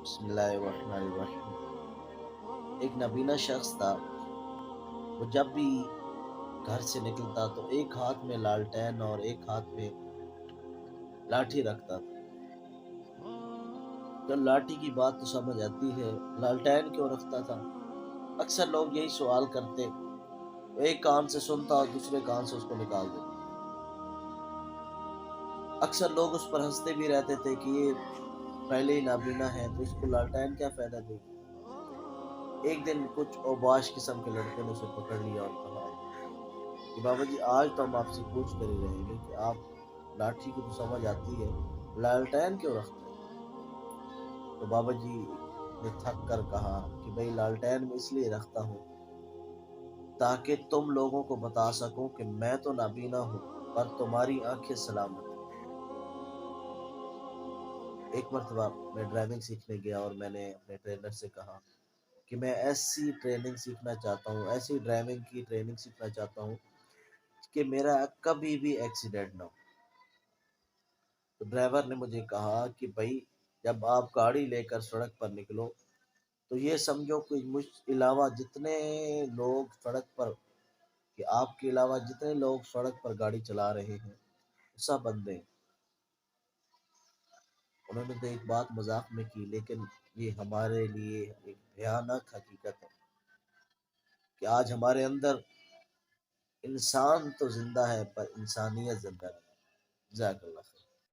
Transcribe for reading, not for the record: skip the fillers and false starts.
بسم اللہ الرحمن الرحیم۔ ایک نابینا شخص تھا، وہ جب بھی گھر سے نکلتا تو ایک ہاتھ میں لالٹین اور ایک ہاتھ میں لاٹھی رکھتا تھا۔ جب لاٹھی کی بات تو سمجھ آتی ہے، لالٹین کیوں رکھتا تھا؟ اکثر لوگ یہی سوال کرتے، وہ ایک کان سے سنتا اور دوسرے کان سے اس کو نکال دیتا۔ اکثر لوگ اس پر ہنستے بھی رہتے تھے کہ یہ پہلے ہی نابینا ہے تو اس کو لالٹین کیا فائدہ دے گی۔ ایک دن کچھ اوباش قسم کے لڑکے نے اسے پکڑ لیا اور کہا کہ بابا جی آج تو ہم آپ سے پوچھ کر ہی رہیں گے کہ آپ لاٹھی کو تو سمجھ آتی ہے، لالٹین کیوں رکھتے ہیں؟ تو بابا جی نے تھک کر کہا کہ بھئی لالٹین میں اس لیے رکھتا ہوں تاکہ تم لوگوں کو بتا سکوں کہ میں تو نابینا ہوں پر تمہاری آنکھیں سلامت ہیں۔ ایک مرتبہ میں ڈرائیونگ سیکھنے گیا اور میں نے اپنے ٹرینر سے کہا کہ میں ایسی ٹریننگ سیکھنا چاہتا ہوں، ایسی ڈرائیونگ کی ٹریننگ سیکھنا چاہتا ہوں کہ میرا کبھی بھی ایکسیڈنٹ نہ ہو۔ تو ڈرائیور نے مجھے کہا کہ بھائی جب آپ گاڑی لے کر سڑک پر نکلو تو یہ سمجھو کہ مجھ علاوہ جتنے لوگ سڑک پر کہ آپ کے علاوہ جتنے لوگ سڑک پر گاڑی چلا رہے ہیں سب بندے ہیں۔ انہوں نے تو ایک بات مذاق میں کی، لیکن یہ ہمارے لیے ایک بھیانک حقیقت ہے کہ آج ہمارے اندر انسان تو زندہ ہے پر انسانیت زندہ نہیں۔ جزاک اللہ خیر۔